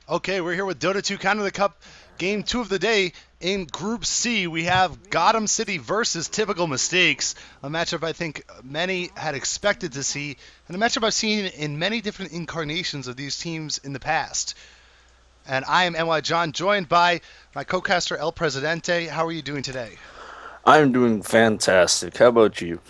Okay, we're here with Dota 2 Kind of the Cup game 2 of the day. In Group C, we have Gotham City versus Typical Mistakes, a matchup I think many had expected to see, and a matchup I've seen in many different incarnations of these teams in the past. And I am NYJohn, joined by my co-caster El Presidente. How are you doing today? I'm doing fantastic. How about you?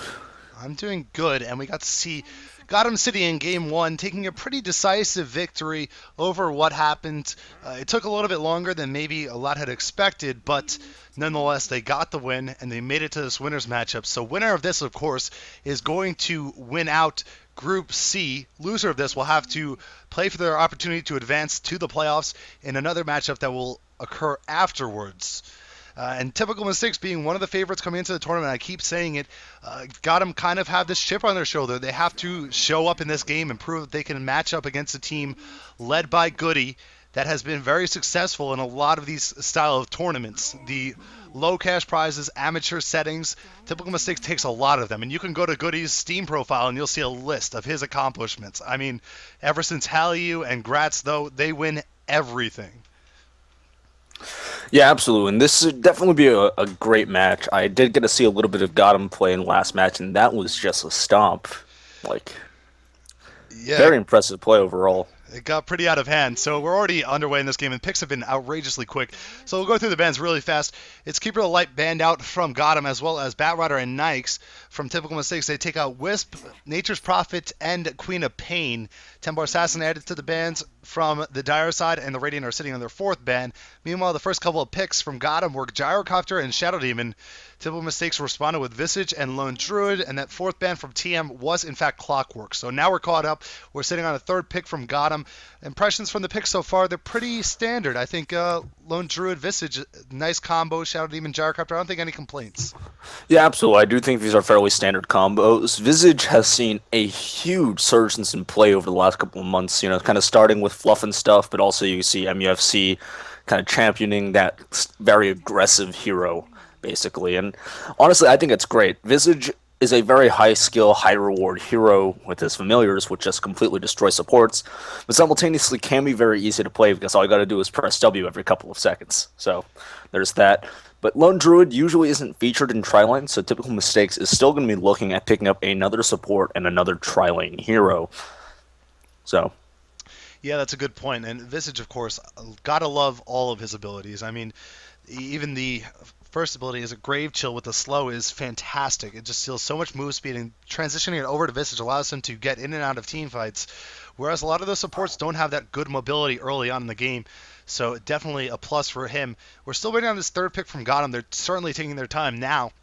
I'm doing good, and we got to see Gotham City in Game 1 taking a pretty decisive victory over what happened. It took a little bit longer than maybe a lot had expected, but nonetheless, they got the win, and they made it to this winners matchup. So winner of this, of course, is going to win out Group C. Loser of this will have to play for their opportunity to advance to the playoffs in another matchup that will occur afterwards. And Typical Mistakes being one of the favorites coming into the tournament, I keep saying it, got them kind of have this chip on their shoulder. They have to show up in this game and prove that they can match up against a team led by Goody that has been very successful in a lot of these style of tournaments. The low cash prizes, amateur settings, Typical Mistakes takes a lot of them. And you can go to Goody's Steam profile and you'll see a list of his accomplishments. I mean, ever since Hallyu and Gratz, though, they win everything. Yeah, absolutely. And this would definitely be a great match. I did get to see a little bit of Gotham play in last match, and that was just a stomp. Like, Yeah, very impressive play overall. it got pretty out of hand. So we're already underway in this game, and picks have been outrageously quick. So we'll go through the bans really fast. It's Keeper of the Light banned out from Gotham, as well as Batrider and Nikes. From Typical Mistakes, they take out Wisp, Nature's Prophet, and Queen of Pain. Tembar Assassin added to the bans from the Dire side, and the Radiant are sitting on their fourth ban. Meanwhile, the first couple of picks from Gotham were Gyrocopter and Shadow Demon. Typical Mistakes responded with Visage and Lone Druid, and that fourth ban from TM was in fact Clockwork. So now we're caught up. We're sitting on a third pick from Gotham. Impressions from the picks so far, they're pretty standard. I think Lone Druid, Visage, nice combo. Shadow Demon, Gyrocopter, I don't think any complaints. Yeah, absolutely. I do think these are fairly standard combos. Visage has seen a huge surge in play over the last couple of months, kind of starting with fluff and stuff, but also you see MUFC kind of championing that very aggressive hero, basically. And honestly, I think it's great. Visage is a very high skill, high reward hero with his familiars, which just completely destroy supports, but simultaneously can be very easy to play because all you got to do is press W every couple of seconds. So there's that. But Lone Druid usually isn't featured in Trilane, so Typical Mistakes is still going to be looking at picking up another support and another Trilane hero. So, Yeah, that's a good point. And Visage, of course, gotta love all of his abilities. I mean, even the first ability is a Grave Chill with the slow is fantastic. It just steals so much move speed, and transitioning it over to Visage allows him to get in and out of team fights. Whereas a lot of the supports don't have that good mobility early on in the game. So definitely a plus for him. We're still waiting on this third pick from Gotham. They're certainly taking their time now.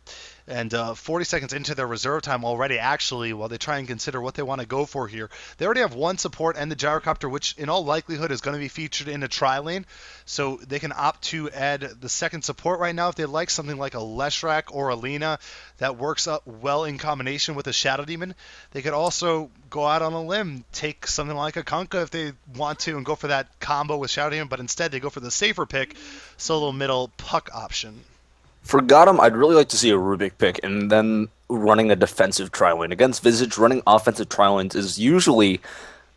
And 40 seconds into their reserve time already, actually, while they try and consider what they want to go for here. They already have one support and the Gyrocopter, which in all likelihood is going to be featured in a tri-lane. So they can opt to add the second support right now if they like something like a Leshrac or a Lina that works up well in combination with a Shadow Demon. They could also go out on a limb, take something like a Kunkka if they want to, and go for that combo with Shadow Demon, but instead they go for the safer pick, solo middle puck option. for Gotham, I'd really like to see a Rubik pick and then running a defensive Trilane. Against Visage, running offensive Trilanes is usually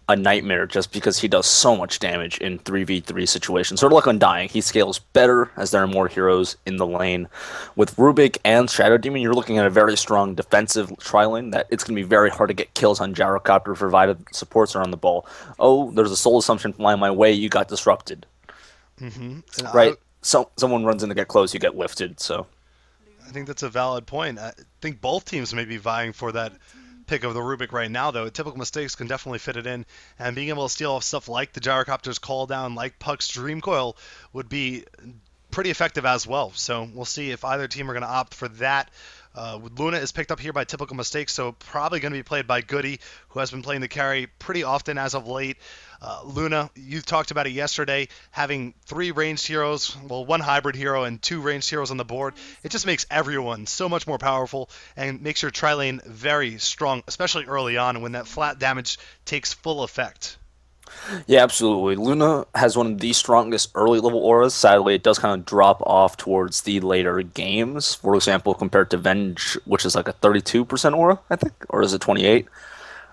a nightmare just because he does so much damage in 3v3 situations. Sort of like Undying, he scales better as there are more heroes in the lane. With Rubik and Shadow Demon, you're looking at a very strong defensive tri-lane that it's going to be very hard to get kills on Gyrocopter provided supports are on the ball. Oh, there's a soul assumption flying my way, you got disrupted. And Right? So someone runs in to get close, you get lifted, so I think that's a valid point. I think both teams may be vying for that pick of the Rubik right now, though. Typical Mistakes can definitely fit it in, and being able to steal off stuff like the Gyrocopter's call down, like Puck's Dream Coil, would be pretty effective as well. So we'll see if either team are going to opt for that. Luna is picked up here by Typical Mistakes, so probably going to be played by Goody, who has been playing the carry pretty often as of late. Luna, you talked about it yesterday, having three ranged heroes, well, one hybrid hero and two ranged heroes on the board. It just makes everyone so much more powerful and makes your tri-lane very strong, especially early on when that flat damage takes full effect. yeah, absolutely. Luna has one of the strongest early level auras. Sadly, it does kind of drop off towards the later games. For example, compared to Venge, which is like a 32% aura, I think, or is it 28?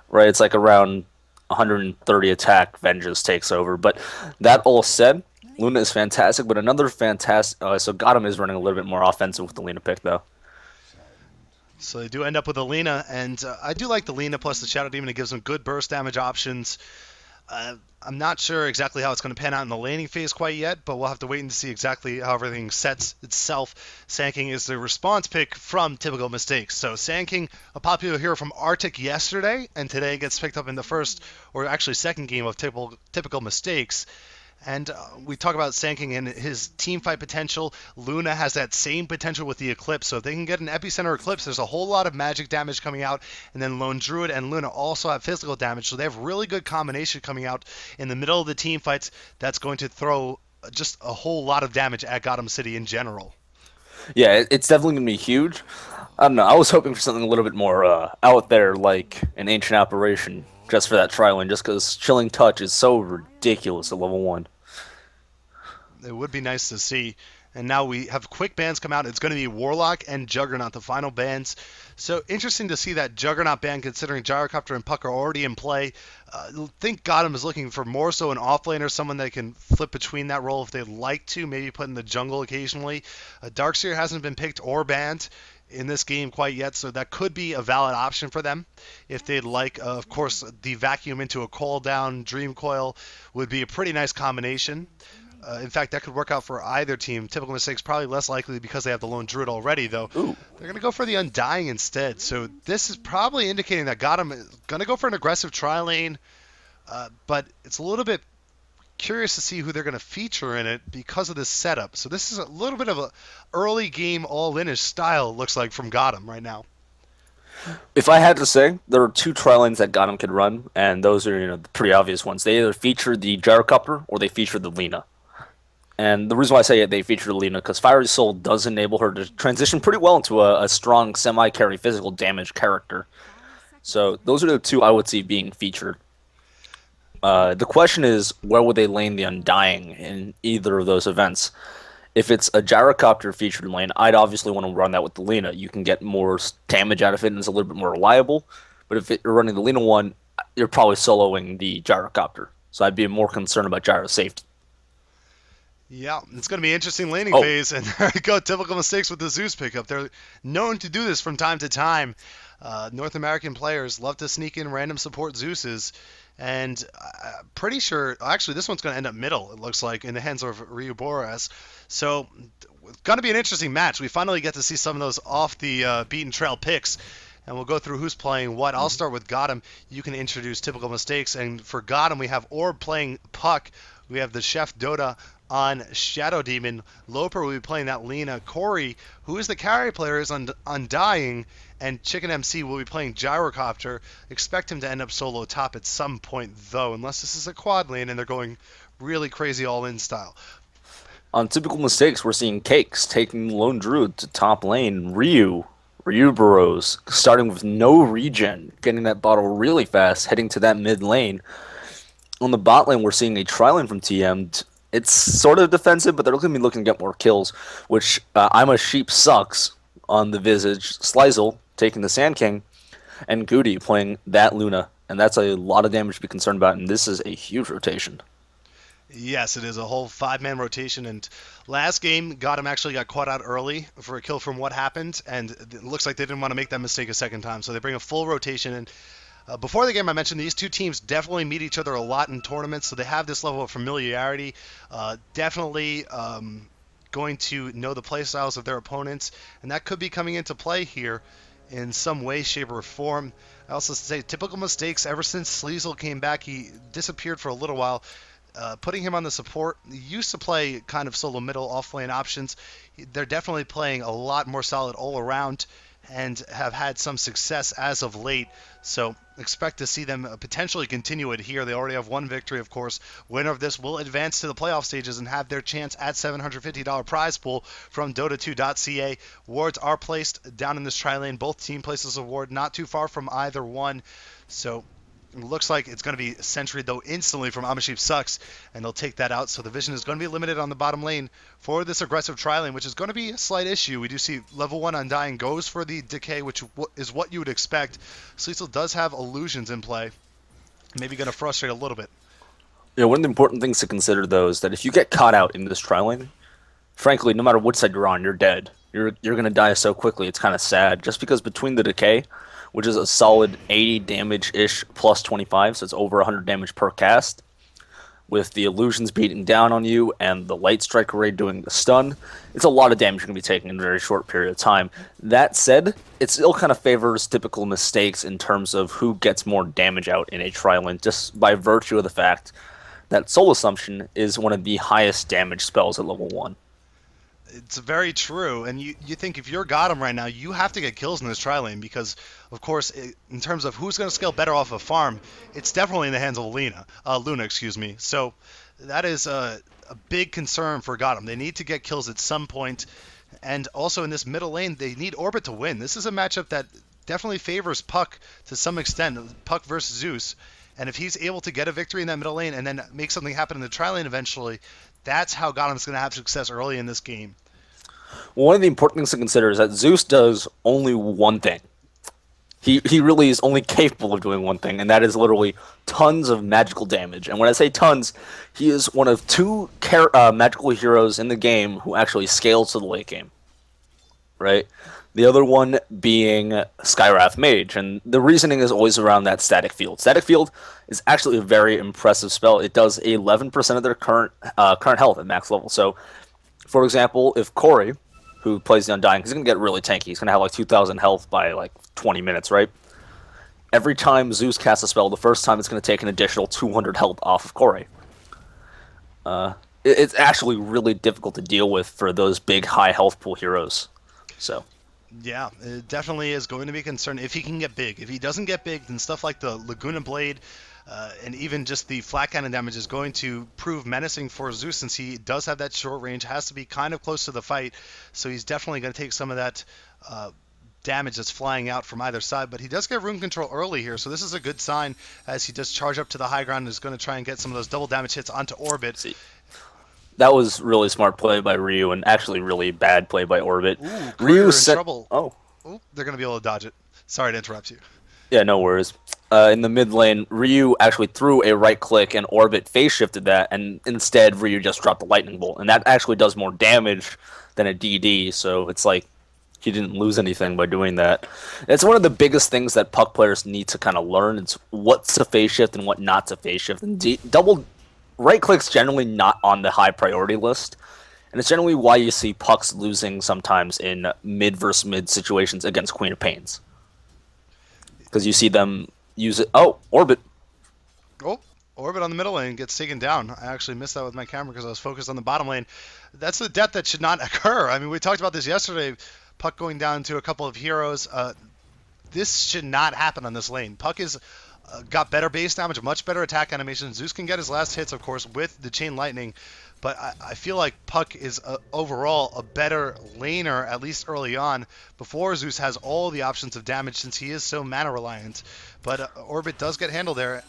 Right, it's like around 130 attack, Vengeance takes over. But that all said, Luna is fantastic, but another fantastic. So Gotham is running a little bit more offensive with the Luna pick, though. So they do end up with a Lena, and I do like the Lena plus the Shadow Demon. It gives them good burst damage options. I'm not sure exactly how it's going to pan out in the laning phase quite yet, but we'll have to wait and see exactly how everything sets itself. Sand King is the response pick from Typical Mistakes. So Sand King, a popular hero from Arctic yesterday, and today gets picked up in the first, or actually second game of Typical Mistakes. And we talk about Sand King and his team fight potential. Luna has that same potential with the Eclipse. So if they can get an Epicenter Eclipse, there's a whole lot of magic damage coming out. And then Lone Druid and Luna also have physical damage. So they have really good combination coming out in the middle of the team fights. That's going to throw just a whole lot of damage at Gotham City in general. Yeah, it's definitely going to be huge. I don't know. I was hoping for something a little bit more out there, like an Ancient Apparition, just for that tri lane, just because Chilling Touch is so ridiculous at level 1. It would be nice to see. And now we have quick bans come out. It's going to be Warlock and Juggernaut, the final bans. So interesting to see that Juggernaut ban, considering Gyrocopter and Puck are already in play. I think Gotham is looking for more so an offlaner, someone that can flip between that role if they'd like to, maybe put in the jungle occasionally. Darkseer hasn't been picked or banned in this game quite yet, so that could be a valid option for them if they'd like. Of course, the vacuum into a call down Dream Coil would be a pretty nice combination. In fact, that could work out for either team. Typical Mistakes probably less likely because they have the Lone Druid already, though. Ooh. They're going to go for the Undying instead. So this is probably indicating that Gotham is going to go for an aggressive tri-lane, but it's a little bit curious to see who they're going to feature in it because of this setup. So this is a little bit of a early game all-in-ish style, looks like, from Gotham right now. If I had to say, there are 2 tri lanes that Gotham could run, and those are the pretty obvious ones. They either feature the Gyrocopter or they feature the Lena. And the reason why I say they feature Lena, because Fiery Soul does enable her to transition pretty well into a strong semi-carry physical damage character. So those are the 2 I would see being featured. The question is, where would they lane the Undying in either of those events? If it's a Gyrocopter featured lane, I'd obviously want to run that with the Lena. You can get more damage out of it and it's a little bit more reliable. But if you're running the Lena one, you're probably soloing the Gyrocopter. So I'd be more concerned about gyro safety. Yeah, it's going to be an interesting laning phase, and there you go, Typical Mistakes with the Zeus pickup. They're known to do this from time to time. North American players love to sneak in random support Zeuses, and I'm pretty sure, actually, this one's going to end up middle, it looks like, in the hands of Ryu Boras. So it's going to be an interesting match. We finally get to see some of those off the beaten trail picks, and we'll go through who's playing what. I'll start with Gotham. You can introduce Typical Mistakes, and for Gotham, we have Orb playing Puck. We have the Chef Dota on Shadow Demon. Loper will be playing that Lena. Corey, who is the carry player, is Undying, and Chicken MC will be playing Gyrocopter. Expect him to end up solo top at some point, though, unless this is a quad lane and they're going really crazy all-in style. On Typical Mistakes, we're seeing Cakes taking Lone Druid to top lane. Ryu Burrows, starting with no regen, getting that bottle really fast, heading to that mid lane. On the bot lane, we're seeing a tri-lane from TM. It's sort of defensive, but they're going to be looking to get more kills, which I'm a Sheep sucks on the Visage. Slizel taking the Sand King, and Goody playing that Luna. And that's a lot of damage to be concerned about, and this is a huge rotation. Yes, it is a whole 5-man rotation, and last game, Gotham actually got caught out early for a kill from what happened, and it looks like they didn't want to make that mistake a second time, so they bring a full rotation in. Before the game, I mentioned these 2 teams definitely meet each other a lot in tournaments, so they have this level of familiarity. Definitely going to know the play styles of their opponents, and that could be coming into play here in some way, shape, or form. I also say Typical Mistakes, ever since Sleazel came back, he disappeared for a little while. Putting him on the support, he used to play kind of solo middle off-lane options. They're definitely playing a lot more solid all around and have had some success as of late. So expect to see them potentially continue it here. They already have 1 victory, of course. Winner of this will advance to the playoff stages and have their chance at $750 prize pool from Dota2.ca. Awards are placed down in this tri-lane. Both team places award not too far from either one. So it looks like it's going to be Sentry, though, instantly from Amaship Sucks, and they'll take that out. So the vision is going to be limited on the bottom lane for this aggressive tri-lane, which is going to be a slight issue. We do see level 1 Undying goes for the Decay, which is what you would expect. Sleazel does have Illusions in play. Maybe going to frustrate a little bit. One of the important things to consider, though, is that if you get caught out in this tri-lane, frankly, no matter what side you're on, you're dead. You're gonna die so quickly. It's kind of sad. Just because between the decay, which is a solid 80 damage ish plus 25, so it's over 100 damage per cast, with the illusions beating down on you and the light strike array doing the stun, it's a lot of damage you're gonna be taking in a very short period of time. That said, it still kind of favors typical mistakes in terms of who gets more damage out in a tri-lane, just by virtue of the fact that Soul Assumption is one of the highest damage spells at level 1. It's very true, and you think if you're GOTM right now, you have to get kills in this tri-lane because, of course, in terms of who's going to scale better off of farm, it's definitely in the hands of Luna, excuse me. So that is a big concern for GOTM. They need to get kills at some point, and also in this middle lane, they need Orbit to win. This is a matchup that definitely favors Puck to some extent, Puck versus Zeus, and if he's able to get a victory in that middle lane and then make something happen in the tri-lane eventually, that's how GOTM's going to have success early in this game. One of the important things to consider is that Zeus does only one thing. He really is only capable of doing one thing, and that is literally tons of magical damage. And when I say tons, he is one of two magical heroes in the game who actually scales to the late game. Right? The other one being Skywrath Mage, and the reasoning is always around that Static Field. Static Field is actually a very impressive spell. It does 11% of their current health at max level. So, for example, if Corey, who plays the Undying, he's going to get really tanky. He's going to have like 2,000 health by like 20 minutes, right? Every time Zeus casts a spell, the first time it's going to take an additional 200 health off of Corey. It's actually really difficult to deal with for those big high health pool heroes. So. Yeah, it definitely is going to be a concern if he can get big. If he doesn't get big, then stuff like the Laguna Blade and even just the flat cannon damage is going to prove menacing for Zeus since he does have that short range, has to be kind of close to the fight, so he's definitely going to take some of that damage that's flying out from either side. But he does get rune control early here, so this is a good sign as he does charge up to the high ground and is going to try and get some of those double damage hits onto Orbit. See. That was really smart play by Ryu, and actually really bad play by Orbit. Ooh, Ryu in trouble. Oh, they're going to be able to dodge it. Sorry to interrupt you. Yeah, no worries. In the mid lane, Ryu actually threw a right click, and Orbit phase shifted that, and instead Ryu just dropped the lightning bolt, and that actually does more damage than a DD. So it's like he didn't lose anything by doing that. It's one of the biggest things that Puck players need to kind of learn. It's what's a phase shift and what not to phase shift. And double right click's generally not on the high priority list, and it's generally why you see Pucks losing sometimes in mid versus mid situations against Queen of Pains. Because you see them use it. Oh, Orbit. Oh, Orbit on the middle lane gets taken down. I actually missed that with my camera because I was focused on the bottom lane. That's the death that should not occur. I mean, we talked about this yesterday. Puck going down to a couple of heroes. This should not happen on this lane. Puck is got better base damage, much better attack animation. Zeus can get his last hits, of course, with the Chain Lightning. But I feel like Puck is overall a better laner, at least early on, before Zeus has all the options of damage since he is so mana reliant. But Orbit does get handled there.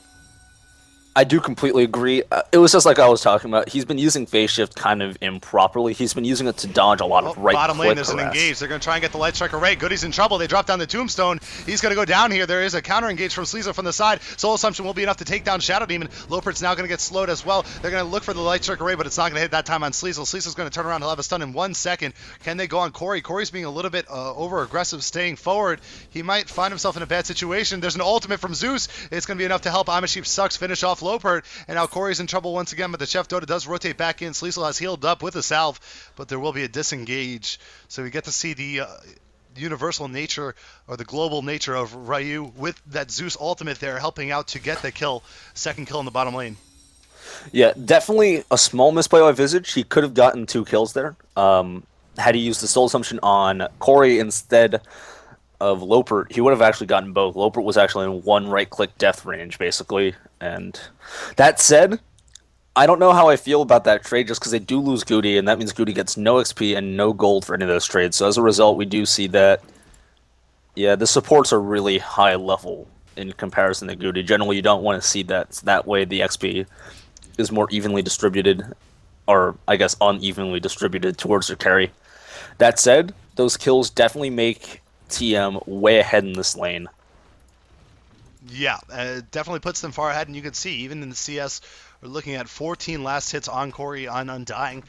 I do completely agree. It was just like I was talking about. He's been using phase shift kind of improperly. He's been using it to dodge a lot of right bottom lane, there's harass. an engage. They're going to try and get the light strike array. Goody's in trouble. They drop down the tombstone. He's going to go down here. There is a counter engage from Sleazer from the side. Soul Assumption will be enough to take down Shadow Demon. Lopert's now going to get slowed as well. They're going to look for the light strike array, but it's not going to hit that time on Sleazel. Sleazel's going to turn around. He'll have a stun in 1 second. Can they go on Corey? Corey's being a little bit over aggressive, staying forward. He might find himself in a bad situation. There's an ultimate from Zeus. It's going to be enough to help Amasheep Sucks finish off Lopert. And now Corey's in trouble once again, but the Chef Dota does rotate back in. Sleazel has healed up with a salve, but there will be a disengage. So we get to see the universal nature or the global nature of Ryu with that Zeus ultimate there helping out to get the kill. Second kill in the bottom lane. Yeah, definitely a small misplay by Visage. He could have gotten 2 kills there. Had he used the Soul Assumption on Corey instead of Lopert, he would have actually gotten both. Lopert was actually in 1 right-click death range, basically. And that said, I don't know how I feel about that trade just because they do lose Goody, and that means Goody gets no XP and no gold for any of those trades. So as a result, we do see that, yeah, the supports are really high level in comparison to Goody. Generally, you don't want to see that. So that way the XP is more evenly distributed, or I guess unevenly distributed towards your carry. That said, those kills definitely make TM way ahead in this lane. Yeah, it definitely puts them far ahead, and you can see even in the CS, we're looking at 14 last hits on Corey on Undying.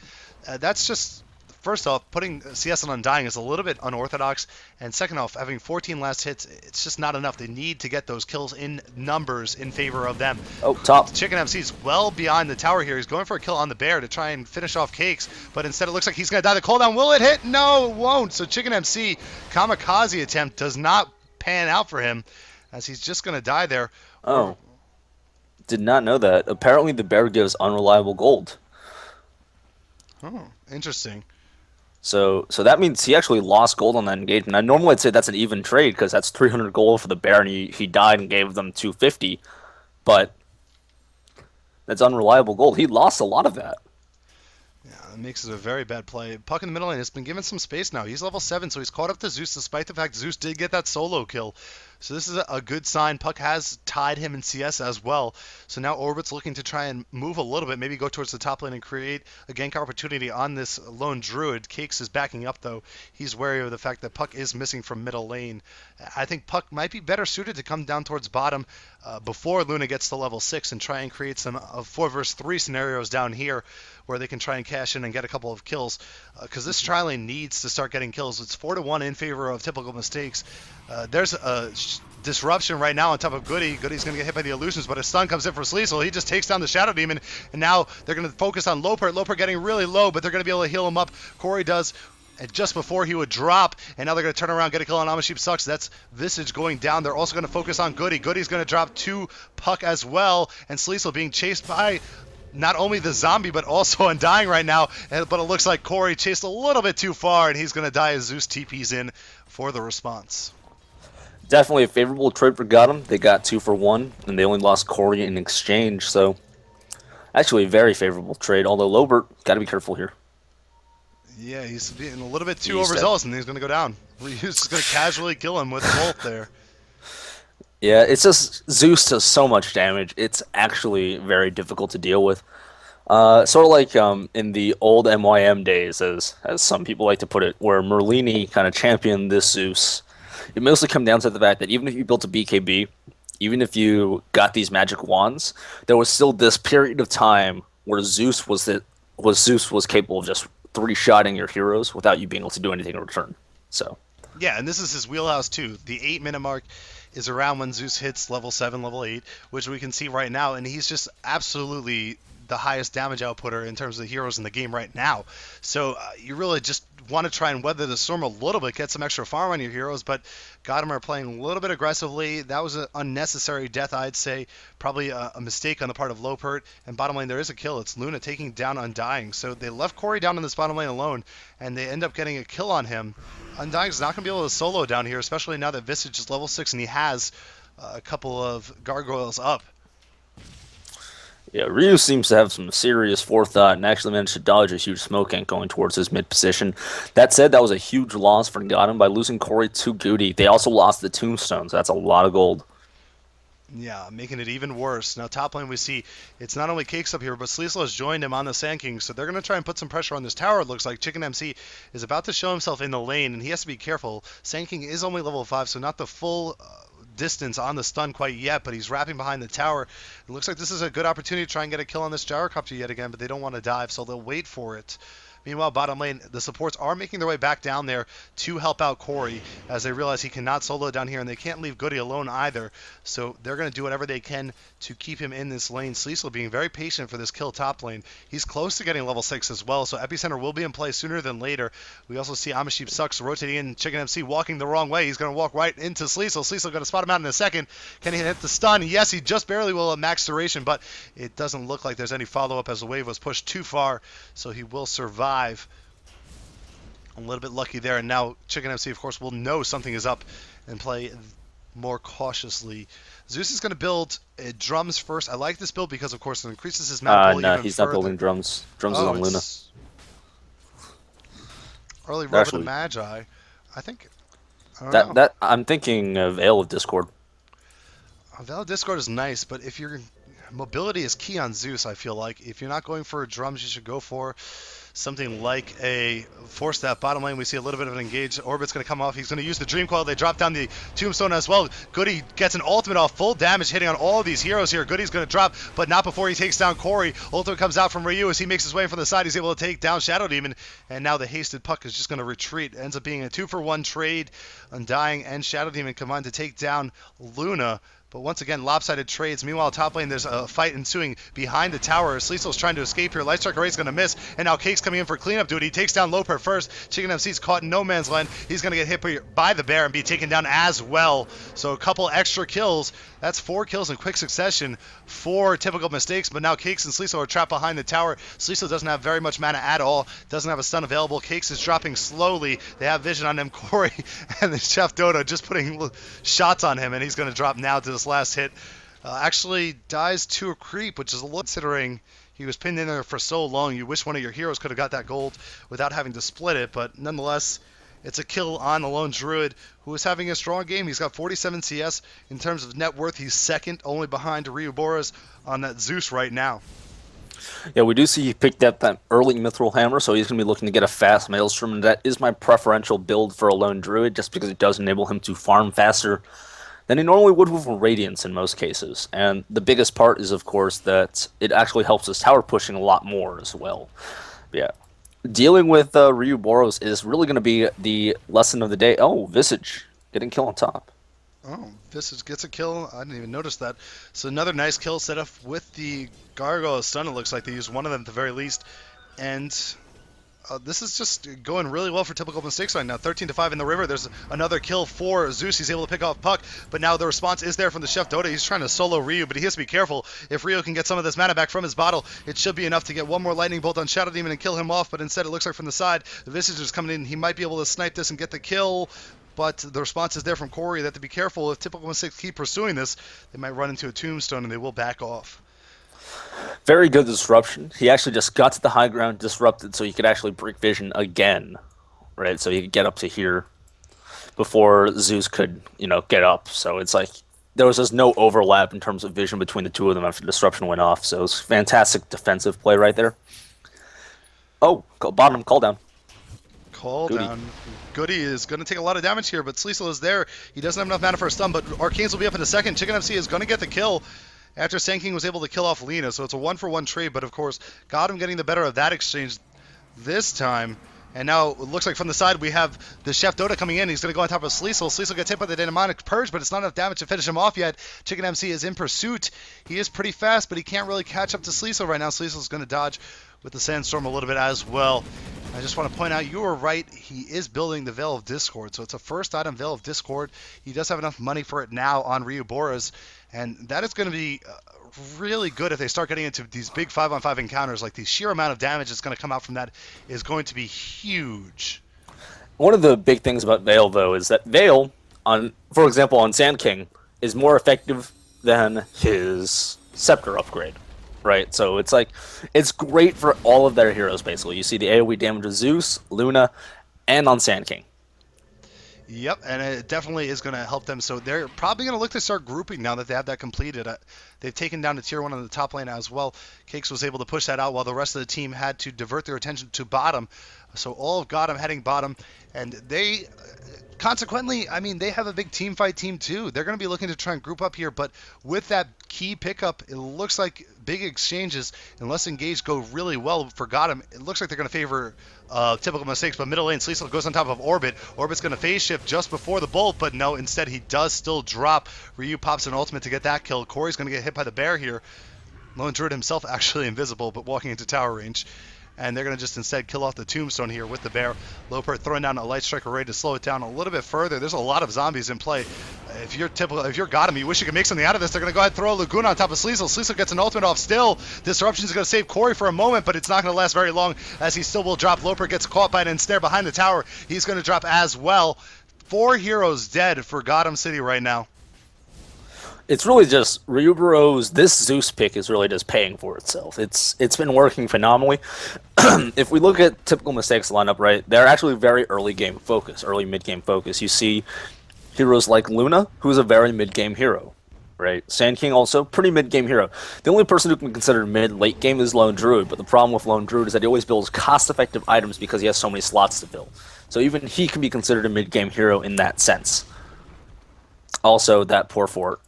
That's just first off, putting CS on Undying is a little bit unorthodox, and second off, having 14 last hits, it's just not enough. They need to get those kills in numbers in favor of them. Oh, top. Chicken MC is well behind the tower here. He's going for a kill on the bear to try and finish off Cakes, but instead it looks like he's going to die. The cooldown, will it hit? No, it won't. So Chicken MC kamikaze attempt does not pan out for him, as he's just going to die there. Oh, did not know that. Apparently the bear gives unreliable gold. Oh, interesting. So that means he actually lost gold on that engagement. I normally would say that's an even trade because that's 300 gold for the bear, and he died and gave them 250. But that's unreliable gold. He lost a lot of that. Yeah, it makes it a very bad play. Puck in the middle lane has been given some space now. He's level 7, so he's caught up to Zeus, despite the fact Zeus did get that solo kill. So this is a good sign. Puck has tied him in CS as well. So now Orbit's looking to try and move a little bit, maybe go towards the top lane and create a gank opportunity on this lone Druid. Cakes is backing up, though. He's wary of the fact that Puck is missing from middle lane. I think Puck might be better suited to come down towards bottom before Luna gets to level 6 and try and create some 4 versus 3 scenarios down here where they can try and cash in and get a couple of kills. Because this tri lane needs to start getting kills. It's 4-1 in favor of typical mistakes. There's a disruption right now on top of Goody. Goody's going to get hit by the illusions, but a stun comes in for Sleazel. He just takes down the Shadow Demon, and now they're going to focus on Lopert. Lopert getting really low, but they're going to be able to heal him up. Corey does. And just before he would drop, and now they're going to turn around, get a kill on Amasheep Sucks. That's Visage going down. They're also going to focus on Goody. Goody's going to drop 2 Puck as well, and Sleazel being chased by not only the zombie, but also Undying right now. But it looks like Corey chased a little bit too far, and he's going to die as Zeus TP's in for the response. Definitely a favorable trade for GOTM. They got 2 for 1, and they only lost Corey in exchange. So actually a very favorable trade, although Lobert, got to be careful here. Yeah, he's being a little bit too overzealous, and he's going to go down. He's just going to casually kill him with Bolt there. Yeah, it's just Zeus does so much damage. It's actually very difficult to deal with. Sort of like in the old NYM days, as some people like to put it, where Merlini kind of championed this Zeus. It mostly comes down to the fact that even if you built a BKB, even if you got these magic wands, there was still this period of time where Zeus was capable of just 3-shotting your heroes without you being able to do anything in return. So yeah, and this is his wheelhouse too. The 8-minute mark is around when Zeus hits level 7, level 8, which we can see right now, and he's just absolutely the highest damage outputter in terms of the heroes in the game right now. So you really just want to try and weather the storm a little bit, get some extra farm on your heroes, but GOTM are playing a little bit aggressively. That was an unnecessary death, I'd say. Probably a mistake on the part of Lopert. And bottom lane, there is a kill. It's Luna taking down Undying. So they left Corey down in this bottom lane alone, and they end up getting a kill on him. Undying's not going to be able to solo down here, especially now that Visage is level 6 and he has a couple of gargoyles up. yeah, Ryu seems to have some serious forethought and actually managed to dodge a huge smoke ant going towards his mid position. That said, that was a huge loss for GOTM by losing Corey to Goody. They also lost the tombstone, so that's a lot of gold. Yeah, making it even worse. Now, top lane, we see it's not only Cakes up here, but Sleazel has joined him on the Sand King, so they're going to try and put some pressure on this tower, it looks like. Chicken MC is about to show himself in the lane, and he has to be careful. Sand King is only level 5, so not the full distance on the stun quite yet, but he's wrapping behind the tower. It looks like this is a good opportunity to try and get a kill on this gyrocopter yet again, but they don't want to dive, so they'll wait for it. Meanwhile, bottom lane, the supports are making their way back down there to help out Corey as they realize he cannot solo down here, and they can't leave Goody alone either. So they're going to do whatever they can to keep him in this lane. Sleazel being very patient for this kill top lane. He's close to getting level 6 as well, so Epicenter will be in play sooner than later. We also see Amasheep Sucks rotating in, Chicken MC walking the wrong way. He's going to walk right into Sleazel. Sleazel going to spot him out in a second. Can he hit the stun? Yes, he just barely will at max duration, but it doesn't look like there's any follow-up as the wave was pushed too far, so he will survive. A little bit lucky there, and now Chicken MC, of course, will know something is up and play more cautiously. Zeus is going to build drums first. I like this build because, of course, it increases his mana pool No, even he's further. not building drums. Drums is on Luna. Early Robin and Magi. I think. I don't know. That I'm thinking of Veil of Discord. Veil of Discord is nice, but if your mobility is key on Zeus, I feel like if you're not going for drums, you should go for something like a force that bottom lane. We see a little bit of an engage. Orbit's going to come off. He's going to use the Dream Coil. They drop down the Tombstone as well. Goody gets an ultimate off, full damage hitting on all of these heroes here. Goody's going to drop, but not before he takes down Corey. Ultimate comes out from Ryu as he makes his way from the side. He's able to take down Shadow Demon, and now the hasted puck is just going to retreat. It ends up being a 2-for-1 trade. Undying and Shadow Demon combined to take down Luna. But once again, lopsided trades. Meanwhile, top lane, there's a fight ensuing behind the tower. Sleesel's trying to escape here. Light Strike Array's going to miss. And now Cake's coming in for cleanup duty. He takes down Loper first. Chicken MC's caught in no man's land. He's going to get hit by the bear and be taken down as well. So a couple extra kills. That's 4 kills in quick succession for Typical Mistakes. But now Cakes and Sleesel are trapped behind the tower. Sleesel doesn't have very much mana at all. Doesn't have a stun available. Cakes is dropping slowly. They have vision on him. Corey and the Chef Dota just putting shots on him. And he's going to drop now to this last hit. Actually dies to a creep, which is a little considering he was pinned in there for so long. You wish one of your heroes could have got that gold without having to split it, but nonetheless, it's a kill on the lone druid who is having a strong game. He's got 47 CS in terms of net worth. He's second, only behind Ryu Boras on that Zeus right now. Yeah, we do see he picked up that early Mithril Hammer, so he's going to be looking to get a fast Maelstrom, and that is my preferential build for a lone druid, just because it does enable him to farm faster than he normally would with Radiance in most cases. And the biggest part is, of course, that it actually helps his tower pushing a lot more as well. But yeah, dealing with Ryu Boros is really going to be the lesson of the day. Oh, Visage getting kill on top. Oh, Visage gets a kill. I didn't even notice that. So another nice kill set up with the Gargoyle Stun. It looks like they used one of them at the very least. And this is just going really well for Typical Mistakes right now. 13-5 in the river. There's another kill for Zeus. He's able to pick off Puck, but now the response is there from the Chef Dota. He's trying to solo Ryu, but he has to be careful. If Ryu can get some of this mana back from his bottle, it should be enough to get one more Lightning Bolt on Shadow Demon and kill him off, but instead it looks like from the side, the Visage is coming in. He might be able to snipe this and get the kill, but the response is there from Corey. They have to be careful. If Typical Mistakes keep pursuing this, they might run into a Tombstone and they will back off. Very good disruption. He actually just got to the high ground, disrupted, so he could actually break vision again, right? So he could get up to here before Zeus could, get up. So it's like there was just no overlap in terms of vision between the two of them after disruption went off. So it's fantastic defensive play right there. Oh, bottom, call down. Call down. Goody is going to take a lot of damage here, but Sleesel is there. He doesn't have enough mana for a stun, but Arcanes will be up in a second. Chicken FC is going to get the kill after Sand King was able to kill off Lena, so it's a 1-for-1 trade, but of course, got him getting the better of that exchange this time. And now it looks like from the side we have the Chef Dota coming in. He's going to go on top of Sleesel. Sleesel gets hit by the Demonic Purge, but it's not enough damage to finish him off yet. Chicken MC is in pursuit. He is pretty fast, but he can't really catch up to Sleesel right now. Sleesel's going to dodge with the Sandstorm a little bit as well. I just want to point out, you were right, he is building the Veil of Discord, so it's a first item Veil of Discord. He does have enough money for it now on Ryu Boras, and that is going to be really good if they start getting into these big 5-on-5 encounters. Like, the sheer amount of damage that's going to come out from that is going to be huge. One of the big things about Veil, though, is that Veil, for example, on Sand King, is more effective than his Scepter upgrade. Right, so it's like, it's great for all of their heroes, basically. You see the AoE damage of Zeus, Luna, and on Sand King. Yep, and it definitely is going to help them. So they're probably going to look to start grouping now that they have that completed. They've taken down the tier 1 on the top lane as well. Cakes was able to push that out while the rest of the team had to divert their attention to bottom. So all of GOTM heading bottom, and they... Consequently, I mean, they have a big team fight team too. They're going to be looking to try and group up here, but with that key pickup, it looks like big exchanges, unless engaged, go really well for GOTM. It looks like they're going to favor Typical Mistakes, but middle lane, Sleesel goes on top of Orbit. Orbit's going to phase shift just before the bolt, but no, instead he does still drop. Ryu pops an ultimate to get that kill. Corey's going to get hit by the bear here. Lone Druid himself actually invisible, but walking into tower range. And they're going to just instead kill off the Tombstone here with the bear. Loper throwing down a Light Strike Array to slow it down a little bit further. There's a lot of zombies in play. If you're GOTM, you wish you could make something out of this. They're going to go ahead and throw a Laguna on top of Sleesel. Sleesel gets an ultimate off still. Disruption is going to save Corey for a moment, but it's not going to last very long as he still will drop. Loper gets caught by an ensnare behind the tower. He's going to drop as well. 4 heroes dead for GOTM City right now. It's really just Ryuburo's, this Zeus pick is really just paying for itself. It's been working phenomenally. If we look at Typical Mistakes lineup, right, they're actually very early game focus, early mid game focus. You see heroes like Luna, who's a very mid game hero, right? Sand King also pretty mid-game hero. The only person who can be considered mid-late game is Lone Druid, but the problem with Lone Druid is that he always builds cost-effective items because he has so many slots to fill. So even he can be considered a mid-game hero in that sense. Also, that poor fort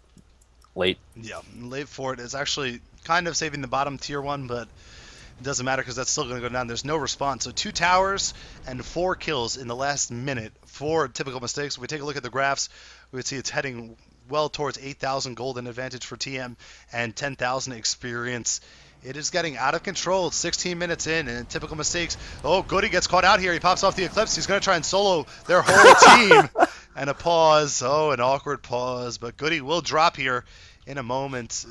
late. Yeah, late fort is actually kind of saving the bottom tier one, but it doesn't matter because that's still going to go down. There's no response. So 2 towers and 4 kills in the last minute. 4 typical mistakes. If we take a look at the graphs, we would see it's heading well towards 8,000 golden advantage for TM and 10,000 experience. It is getting out of control. It's 16 minutes in, and typical mistakes. Oh, Goody gets caught out here. He pops off the Eclipse. He's going to try and solo their whole team. And a pause. Oh, an awkward pause. But Goody will drop here in a moment.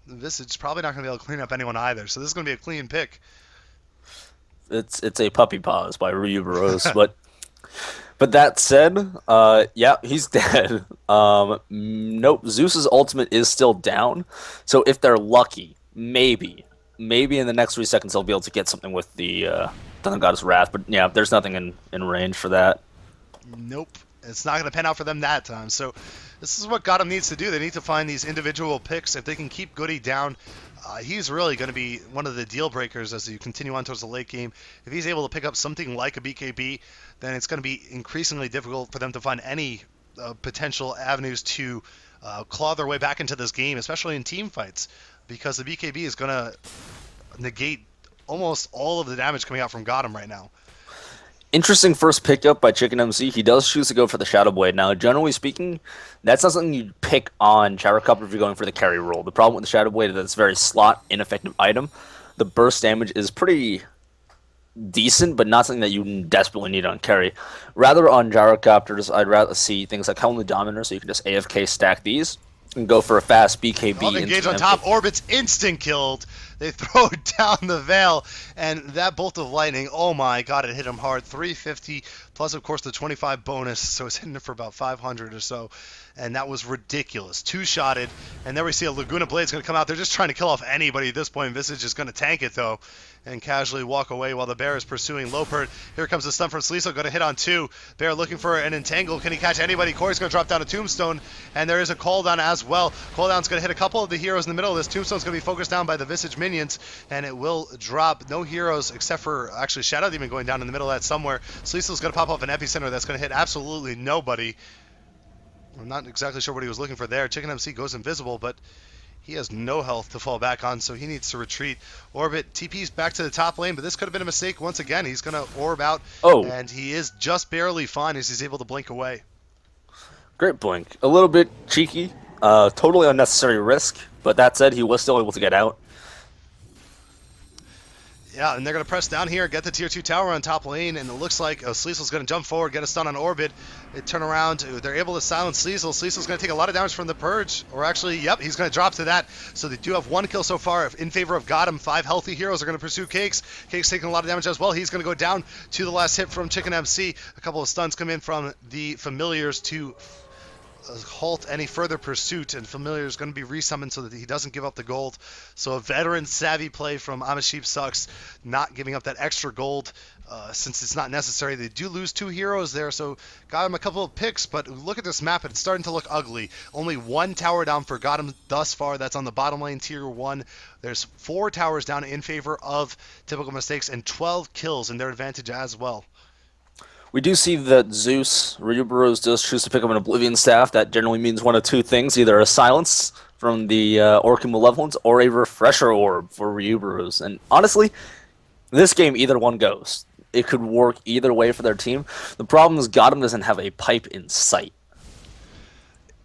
Visage probably not going to be able to clean up anyone either. So this is going to be a clean pick. It's a puppy pause by Ryu Burrows, but that said, yeah, he's dead. Nope, Zeus's ultimate is still down. So if they're lucky, maybe in the next 3 seconds they'll be able to get something with the Thunder Goddess Wrath. But yeah, there's nothing in range for that. Nope. It's not going to pan out for them that time. So this is what GOTM needs to do. They need to find these individual picks. If they can keep Goody down, he's really going to be one of the deal breakers as you continue on towards the late game. If he's able to pick up something like a BKB, then it's going to be increasingly difficult for them to find any potential avenues to claw their way back into this game, especially in team fights, because the BKB is going to negate almost all of the damage coming out from GOTM right now. Interesting first pickup by Chicken MC. He does choose to go for the Shadow Blade. Now, generally speaking, that's not something you pick on Gyrocopter if you're going for the carry role. The problem with the Shadow Blade is that it's a very slot ineffective item. The burst damage is pretty decent, but not something that you desperately need on carry. Rather on Gyrocopters, I'd rather see things like Helm the Dominator, so you can just AFK stack these and go for a fast BKB. Oh, engage on top. Orbit's instant killed. They throw down the Veil, and that bolt of lightning, oh my god, it hit him hard. 350, plus of course the 25 bonus, so it's hitting it for about 500 or so, and that was ridiculous. 2-shotted, and there we see a Laguna Blade's going to come out. They're just trying to kill off anybody at this point. Visage is going to tank it, though, and casually walk away while the Bear is pursuing Lopert. Here comes the stun from Sleeso, going to hit on 2. Bear looking for an entangle. Can he catch anybody? Corey's going to drop down a Tombstone, and there is a cooldown as well. Cooldown's going to hit a couple of the heroes in the middle of this. Tombstone's going to be focused down by the Visage minions, and it will drop. No heroes except for actually Shadow Demon going down in the middle of that somewhere. Sleeso's going to pop off an epicenter that's going to hit absolutely nobody. I'm not exactly sure what he was looking for there. Chicken MC goes invisible, but he has no health to fall back on, so he needs to retreat. Orbit TP's back to the top lane, but this could have been a mistake once again. He's going to orb out, and he is just barely fine as he's able to blink away. Great blink. A little bit cheeky, totally unnecessary risk, but that said, he was still able to get out. Yeah, and they're going to press down here, get the tier 2 tower on top lane, and it looks like Sleezel's going to jump forward, get a stun on Orbit. They turn around, they're able to silence Sleezel. Sleezel's going to take a lot of damage from the Purge, or actually, yep, he's going to drop to that. So they do have 1 kill so far in favor of GOTM. 5 healthy heroes are going to pursue Cakes. Cakes taking a lot of damage as well. He's going to go down to the last hit from Chicken MC. A couple of stuns come in from the Familiars to halt any further pursuit, and Familiar is going to be resummoned so that he doesn't give up the gold. So a veteran savvy play from Amaship sucks, not giving up that extra gold since it's not necessary. They do lose 2 heroes there, so got him a couple of picks, but look at this map, it's starting to look ugly. Only 1 tower down for GOTM thus far. That's on the bottom lane tier 1. There's 4 towers down in favor of typical mistakes and 12 kills in their advantage as well. We do see that Zeus, Ryu Burrows, does choose to pick up an Oblivion Staff. That generally means one of 2 things, either a silence from the Orchid Malevolence or a Refresher Orb for Ryu Burrows. And honestly, this game, either one goes. It could work either way for their team. The problem is GOTM doesn't have a pipe in sight.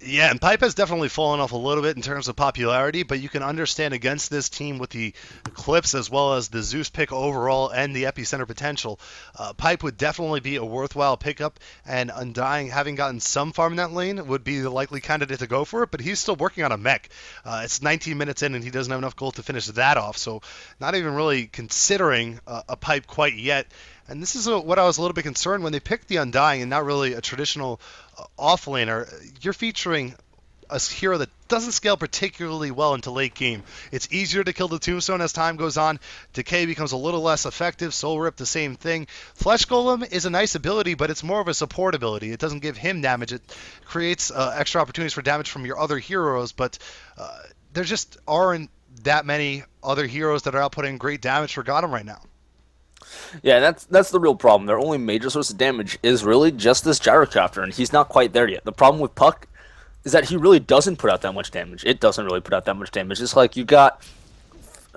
Yeah, and Pipe has definitely fallen off a little bit in terms of popularity, but you can understand against this team with the Eclipse as well as the Zeus pick overall and the Epicenter potential. Pipe would definitely be a worthwhile pickup, and Undying, having gotten some farm in that lane, would be the likely candidate to go for it, but he's still working on a mech. It's 19 minutes in, and he doesn't have enough gold to finish that off, so not even really considering a Pipe quite yet. And this is what I was a little bit concerned when they picked the Undying and not really a traditional offlaner. You're featuring a hero that doesn't scale particularly well into late game. It's easier to kill the Tombstone as time goes on. Decay becomes a little less effective. Soul Rip, the same thing. Flesh Golem is a nice ability, but it's more of a support ability. It doesn't give him damage. It creates extra opportunities for damage from your other heroes, but there just aren't that many other heroes that are outputting great damage for GOTM right now. Yeah, that's the real problem. Their only major source of damage is really just this Gyrocopter, and he's not quite there yet. The problem with Puck is that he really doesn't put out that much damage. It doesn't really put out that much damage. It's like you got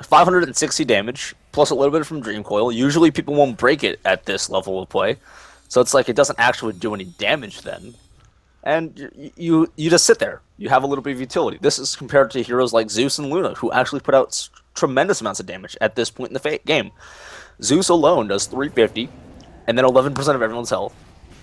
560 damage, plus a little bit from Dream Coil. Usually people won't break it at this level of play, so it's like it doesn't actually do any damage then. And you just sit there. You have a little bit of utility. This is compared to heroes like Zeus and Luna, who actually put out tremendous amounts of damage at this point in the game. Zeus alone does 350, and then 11% of everyone's health.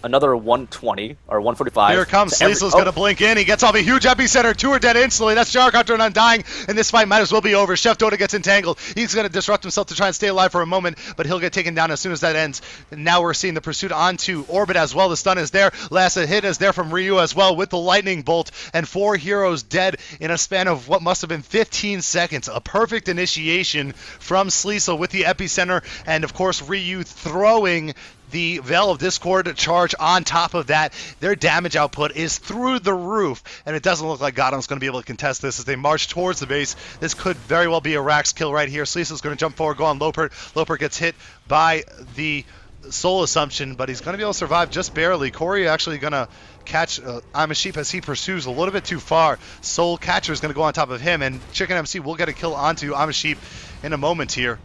Another 120 or 145. Here comes Sleesel's gonna blink in. He gets off a huge epicenter. Two are dead instantly. That's Gyrocopter and Undying, and this fight might as well be over. Chef Dota gets entangled. He's gonna disrupt himself to try and stay alive for a moment, but he'll get taken down as soon as that ends. And now we're seeing the pursuit onto Orbit as well. The stun is there. Last hit is there from Ryu as well with the lightning bolt, and 4 heroes dead in a span of what must have been 15 seconds. A perfect initiation from Sleesel with the epicenter, and of course Ryu throwing the Veil of Discord charge on top of that. Their damage output is through the roof, and it doesn't look like GOTM's going to be able to contest this as they march towards the base. This could very well be a Rax kill right here. Sleesel's going to jump forward, go on Lopert. Lopert gets hit by the Soul Assumption, but he's going to be able to survive just barely. Corey actually going to catch I'm a Sheep as he pursues a little bit too far. Soul Catcher is going to go on top of him, and Chicken MC will get a kill onto I'm a Sheep in a moment here.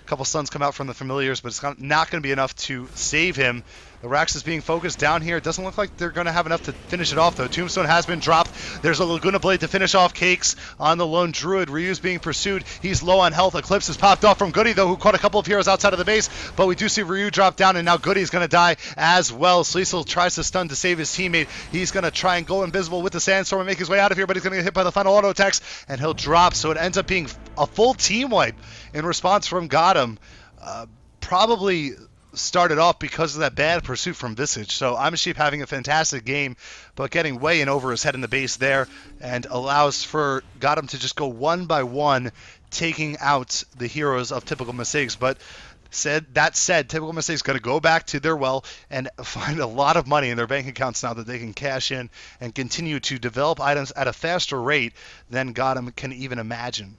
Couple stuns come out from the familiars, but it's not going to be enough to save him. The Rax is being focused down here. It doesn't look like they're going to have enough to finish it off, though. Tombstone has been dropped. There's a Laguna Blade to finish off Cakes on the lone Druid. Ryu's being pursued. He's low on health. Eclipse has popped off from Goody, though, who caught a couple of heroes outside of the base, but we do see Ryu drop down, and now Goody's going to die as well. Sleesel tries to stun to save his teammate. He's going to try and go invisible with the Sandstorm and make his way out of here, but he's going to get hit by the final auto attacks, and he'll drop, so it ends up being a full team wipe in response from GOTM. Probably started off because of that bad pursuit from Visage. So I'm a Sheep having a fantastic game, but getting way in over his head in the base there, and allows for GOTM to just go one by one, taking out the heroes of Typical Mistakes. But that said, Typical Mistakes going to go back to their well and find a lot of money in their bank accounts now that they can cash in and continue to develop items at a faster rate than GOTM can even imagine.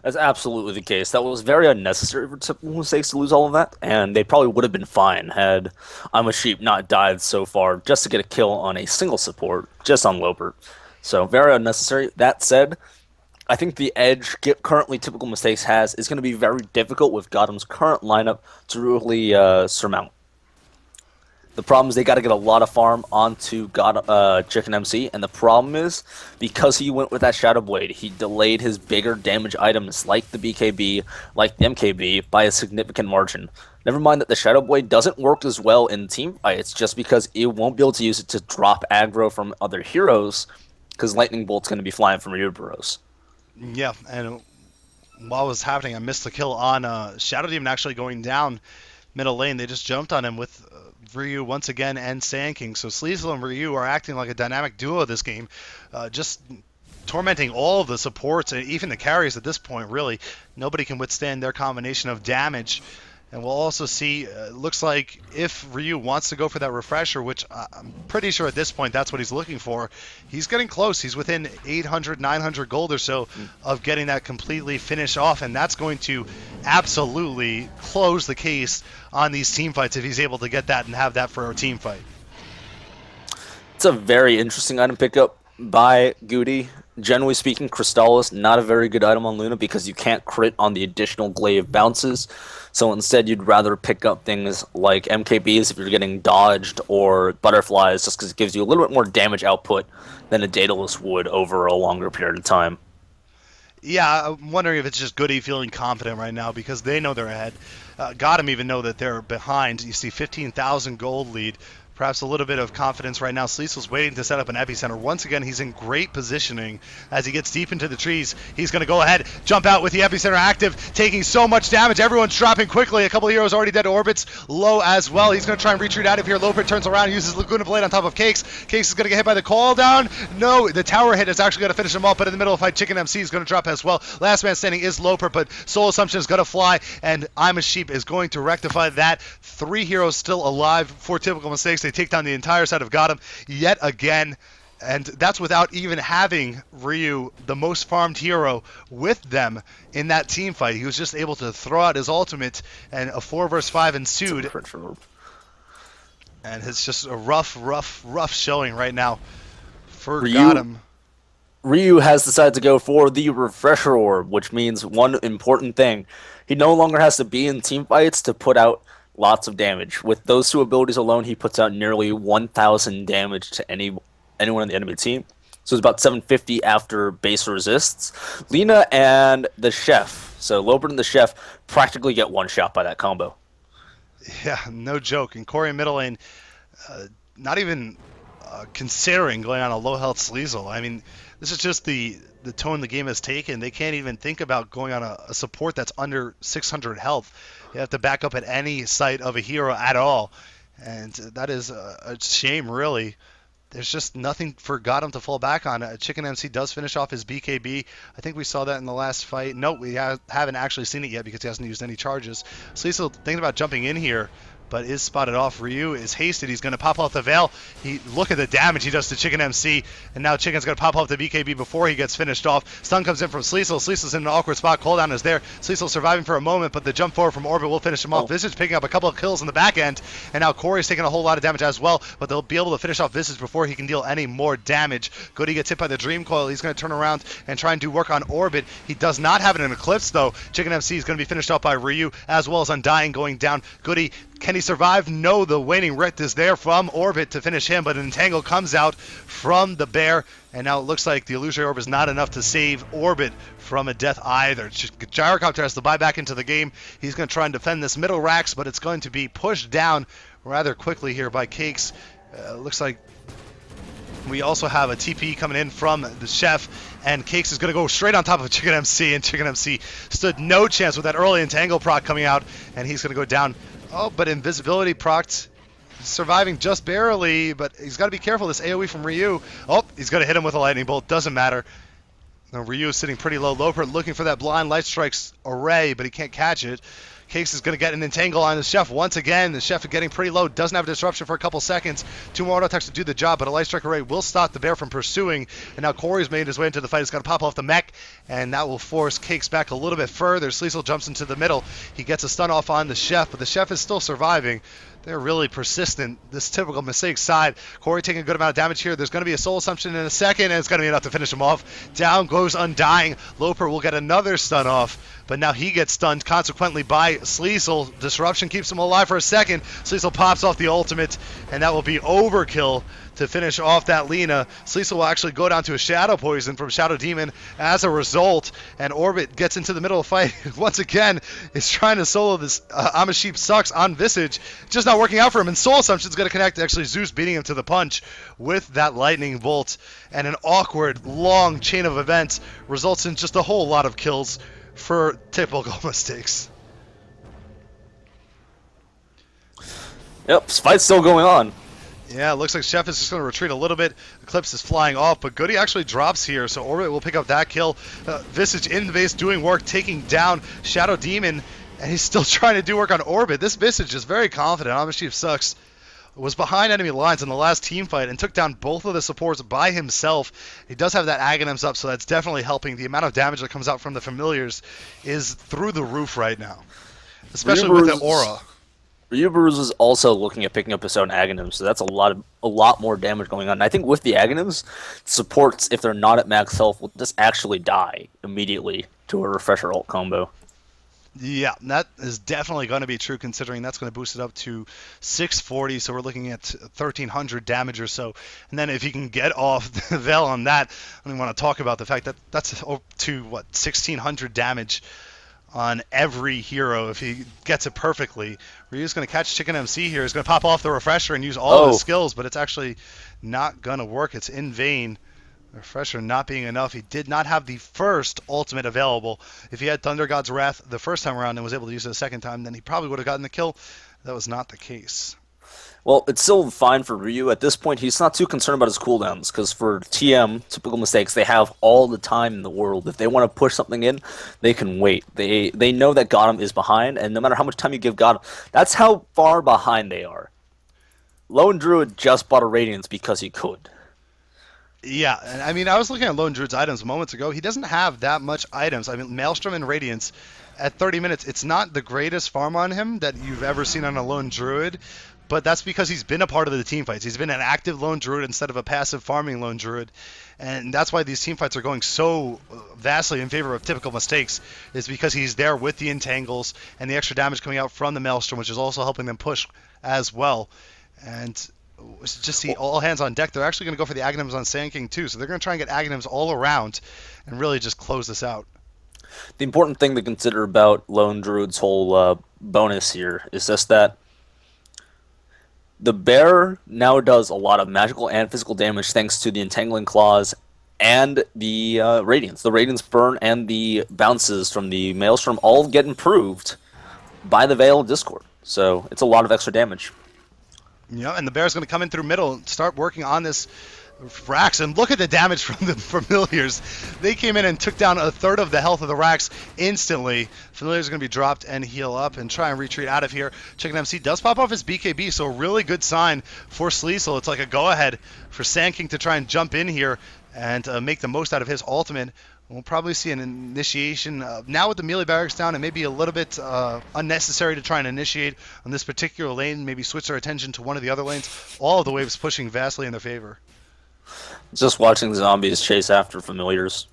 That's absolutely the case. That was very unnecessary for Typical Mistakes to lose all of that, and they probably would have been fine had I'm a Sheep not died so far just to get a kill on a single support, just on Lopert. So very unnecessary. That said, I think the edge currently Typical Mistakes has is going to be very difficult with GOTM's current lineup to really surmount. The problem is they got to get a lot of farm onto Chicken MC, and the problem is, because he went with that Shadow Blade, he delayed his bigger damage items like the BKB, like the MKB, by a significant margin. Never mind that the Shadow Blade doesn't work as well in team fights, just because it won't be able to use it to drop aggro from other heroes, because Lightning Bolt's going to be flying from Ryuberos. Yeah, and while it was happening, I missed the kill on Shadow Demon actually going down middle lane. They just jumped on him with Ryu once again and Sand King. So Sleesel and Ryu are acting like a dynamic duo this game, just tormenting all of the supports and even the carries at this point, really. Nobody can withstand their combination of damage. And we'll also see, looks like if Ryu wants to go for that refresher, which I'm pretty sure at this point that's what he's looking for, he's getting close. He's within 800, 900 gold or so of getting that completely finished off, and that's going to absolutely close the case on these team fights if he's able to get that and have that for a team fight. It's a very interesting item pickup by Goody. Generally speaking, Crystallis, not a very good item on Luna because you can't crit on the additional glaive bounces. So instead, you'd rather pick up things like MKBs if you're getting dodged, or butterflies, just because it gives you a little bit more damage output than a Daedalus would over a longer period of time. Yeah, I'm wondering if it's just Goody feeling confident right now because they know they're ahead. GOTM even know that they're behind. You see 15,000 gold lead perhaps a little bit of confidence right now. Sleesel's waiting to set up an epicenter. Once again, he's in great positioning as he gets deep into the trees. He's going to go ahead, jump out with the epicenter active, taking so much damage. Everyone's dropping quickly. A couple of heroes already dead. Orbit's low as well. He's going to try and retreat out of here. Loper turns around, uses Laguna Blade on top of Cakes. Cakes is going to get hit by the call down. No, the tower hit is actually going to finish him off, but in the middle of the fight, Chicken MC is going to drop as well. Last man standing is Loper, but Soul Assumption is going to fly, and I'm a Sheep is going to rectify that. 3 heroes still alive. 4 typical mistakes. They take down the entire side of GOTM yet again. And that's without even having Ryu, the most farmed hero, with them in that team fight. He was just able to throw out his ultimate, and a 4 versus 5 ensued. And it's just a rough showing right now for GOTM. Ryu has decided to go for the Refresher Orb, which means one important thing. He no longer has to be in team fights to put out lots of damage. With those 2 abilities alone, he puts out nearly 1,000 damage to anyone on the enemy team. So it's about 750 after base resists. Lina and the Chef, so Loper and the Chef, practically get one shot by that combo. Yeah, no joke. And Corey in middle lane, not even considering going on a low health Sleazel. I mean, this is just the tone the game has taken. They can't even think about going on a support that's under 600 health. You have to back up at any site of a hero at all. And that is a shame, really. There's just nothing for GOTM to fall back on. Chicken MC does finish off his BKB. I think we saw that in the last fight. No, we haven't actually seen it yet because he hasn't used any charges. Sleazel thinking about jumping in here, but is spotted off. Ryu is hasted. He's going to pop off the Veil. Look at the damage he does to Chicken MC, and now Chicken's going to pop off the BKB before he gets finished off. Stun comes in from Sleazel. Sleazel's in an awkward spot. Cooldown is there. Sleazel surviving for a moment, but the jump forward from Orbit will finish him off. Visage picking up a couple of kills in the back end, and now Corey's taking a whole lot of damage as well, but they'll be able to finish off Visage before he can deal any more damage. Goody gets hit by the Dream Coil. He's going to turn around and try and do work on Orbit. He does not have it in Eclipse, though. Chicken MC is going to be finished off by Ryu, as well as Undying going down. Goody, can he survive? No, the waning Rift is there from Orbit to finish him, but an Entangle comes out from the Bear, and now it looks like the Illusory Orb is not enough to save Orbit from a death either. Gyrocopter has to buy back into the game. He's going to try and defend this middle racks, but it's going to be pushed down rather quickly here by Cakes. Looks like we also have a TP coming in from the Chef, and Cakes is going to go straight on top of Chicken MC, and Chicken MC stood no chance with that early Entangle proc coming out, and he's going to go down. Oh, but Invisibility procced, surviving just barely, but he's got to be careful. This AoE from Ryu. Oh, he's going to hit him with a Lightning Bolt. Doesn't matter. Now, Ryu is sitting pretty low. Loper looking for that blind Light Strikes array, but he can't catch it. Cakes is going to get an Entangle on the Chef once again. The Chef is getting pretty low. Doesn't have a disruption for a couple seconds. 2 more auto attacks to do the job, but a Light Strike array will stop the Bear from pursuing. And now Corey's made his way into the fight. He's going to pop off the mech, and that will force Cakes back a little bit further. Sleazel jumps into the middle. He gets a stun off on the Chef, but the Chef is still surviving. They're really persistent, this typical mistake side. Corey taking a good amount of damage here. There's going to be a Soul Assumption in a second, and it's going to be enough to finish him off. Down goes Undying. Loper will get another stun off, but now he gets stunned consequently by Sleazel. Disruption keeps him alive for a second. Sleazel pops off the ultimate, and that will be overkill to finish off that Lina. Sleazel will actually go down to a Shadow Poison from Shadow Demon as a result, and Orbit gets into the middle of the fight. Once again, is trying to solo this I'm a Sheep sucks on Visage. Just not working out for him, and Soul Assumption's going to connect. Actually, Zeus beating him to the punch with that Lightning Bolt, and an awkward, long chain of events results in just a whole lot of kills for typical mistakes. Yep, fight's still going on. Yeah, it looks like Chef is just going to retreat a little bit. Eclipse is flying off, but Goody actually drops here, so Orbit will pick up that kill. Visage in the base doing work, taking down Shadow Demon, and he's still trying to do work on Orbit. This Visage is very confident. Amishiv sucks. Was behind enemy lines in the last team fight and took down both of the supports by himself. He does have that Aghanims up, so that's definitely helping. The amount of damage that comes out from the familiars is through the roof right now, especially with the aura. Ryuberuz is also looking at picking up his own Aghanims, so that's a lot more damage going on. And I think with the Aghanims, supports, if they're not at max health, will just actually die immediately to a Refresher ult combo. Yeah, that is definitely going to be true, considering that's going to boost it up to 640, so we're looking at 1,300 damage or so. And then if you can get off the Veil on that, I don't even want to talk about the fact that that's to, 1,600 damage on every hero if he gets it perfectly. Ryu's going to catch Chicken MC here. He's going to pop off the refresher and use all of his Oh, skills, but it's actually not going to work. It's in vain. Refresher not being enough. He did not have the first ultimate available. If he had Thunder God's Wrath the first time around and was able to use it the second time, then he probably would have gotten the kill. That was not the case. well, it's still fine for Ryu. At this point, he's not too concerned about his cooldowns, because for TM, typical mistakes, they have all the time in the world. If they want to push something in, they can wait. They know that GOTM is behind, and no matter how much time you give GOTM, that's how far behind they are. Lone Druid just bought a Radiance because he could. Yeah, and I mean, I was looking at Lone Druid's items moments ago. He doesn't have that much items. I mean, Maelstrom and Radiance at 30 minutes, it's not the greatest farm on him that you've ever seen on a Lone Druid, but that's because he's been a part of the team fights. He's been an active Lone Druid instead of a passive farming Lone Druid, and that's why these team fights are going so vastly in favor of typical mistakes, is because he's there with the entangles and the extra damage coming out from the Maelstrom, which is also helping them push as well. And just see all hands on deck. They're actually going to go for the Aghanims on Sand King too, so they're going to try and get Aghanims all around and really just close this out. The important thing to consider about Lone Druid's whole bonus here is just that the bear now does a lot of magical and physical damage thanks to the Entangling Claws and the Radiance. The Radiance burn and the bounces from the Maelstrom all get improved by the Veil of Discord. So it's a lot of extra damage. Yeah, and the bear's going to come in through middle and start working on this Rax, and look at the damage from the Familiars. They came in and took down a third of the health of the Rax instantly. Familiars are going to be dropped and heal up and try and retreat out of here. Chicken MC does pop off his BKB, so a really good sign for Sleesel. It's like a go-ahead for Sand King to try and jump in here and make the most out of his ultimate. We'll probably see an initiation. Now with the melee barracks down, it may be a little bit unnecessary to try and initiate on this particular lane. Maybe switch their attention to one of the other lanes. All of the waves pushing vastly in their favor. Just watching zombies chase after familiars.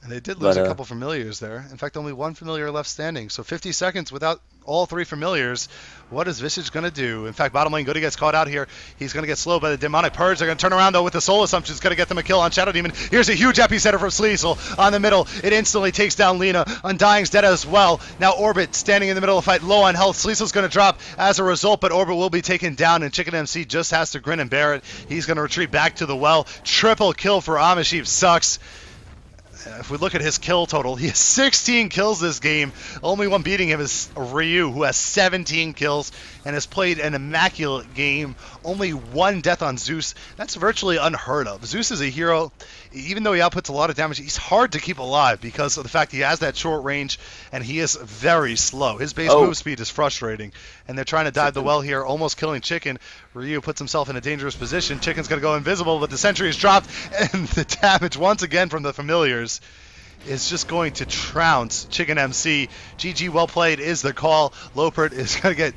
And they did lose a couple familiars there. In fact, only one familiar left standing. So 50 seconds without all three familiars. What is Visage going to do? In fact, bottom lane, Goody gets caught out here. He's going to get slowed by the Demonic Purge. They're going to turn around, though, with the Soul Assumption. It's going to get them a kill on Shadow Demon. Here's a huge epicenter from Sleesel on the middle. It instantly takes down Lina. Undying's dead as well. Now Orbit standing in the middle of the fight, low on health. Sleesel's going to drop as a result, but Orbit will be taken down, and Chicken MC just has to grin and bear it. He's going to retreat back to the well. Triple kill for Amashib. Sucks. If we look at his kill total, he has 16 kills this game. Only one beating him is Ryu, who has 17 kills and has played an immaculate game. Only one death on Zeus. That's virtually unheard of. Zeus is a hero. Even though he outputs a lot of damage, he's hard to keep alive because of the fact he has that short range and he is very slow. His base move speed is frustrating. And they're trying to dive the well here, almost killing Chicken. Ryu puts himself in a dangerous position. Chicken's going to go invisible, but the sentry is dropped, and the damage once again from the familiars is just going to trounce Chicken MC. GG, well played is the call. Lopert is going to get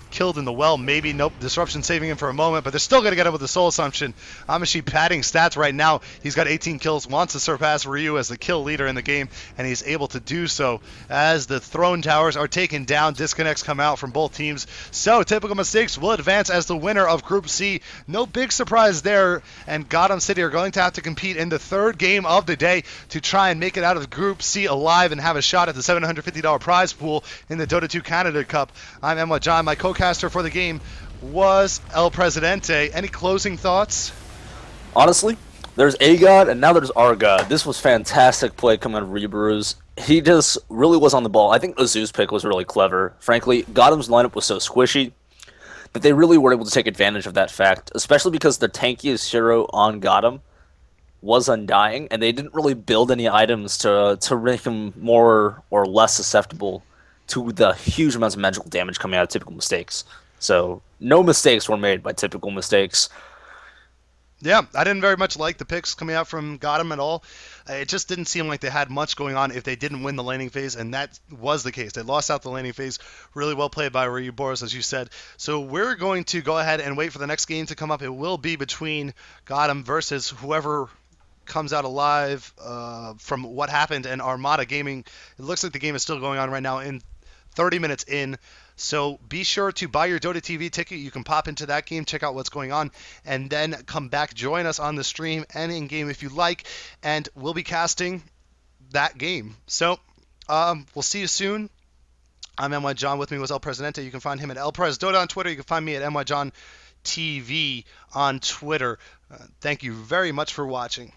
killed in the well. Maybe, nope, Disruption saving him for a moment, but they're still going to get him with the Soul Assumption. Amashi padding stats right now. He's got 18 kills, wants to surpass Ryu as the kill leader in the game, and he's able to do so as the Throne Towers are taken down. Disconnects come out from both teams. So, Typical Mistakes will advance as the winner of Group C. No big surprise there, and Gotham City are going to have to compete in the third game of the day to try and make it out of Group C alive and have a shot at the $750 prize pool in the Dota 2 Canada Cup. I'm NYJohn. My co-caster for the game was El Presidente. Any closing thoughts? Honestly, there's A God and now there's R God. This was fantastic play coming out of Rebrews. He just really was on the ball. I think the Zeus pick was really clever. Frankly, Gotham's lineup was so squishy that they really were able to take advantage of that fact, especially because the tankiest hero on Gotham was Undying, and they didn't really build any items to make him more or less susceptible to the huge amounts of magical damage coming out of Typical Mistakes. So, no mistakes were made by Typical Mistakes. Yeah, I didn't very much like the picks coming out from Gotham at all. It just didn't seem like they had much going on if they didn't win the laning phase, and that was the case. They lost out the laning phase. Really well played by Ryu Boris, as you said. So we're going to go ahead and wait for the next game to come up. It will be between Gotham versus whoever comes out alive from what happened in Armada Gaming. It looks like the game is still going on right now in 30 minutes in. So be sure to buy your Dota TV ticket. You can pop into that game, check out what's going on, and then come back, join us on the stream and in-game if you like, and we'll be casting that game. So We'll see you soon. I'm NYJohn. With me was El Presidente. You can find him at El Pres Dota on Twitter. You can find me at NYJohn TV on Twitter. Thank you very much for watching.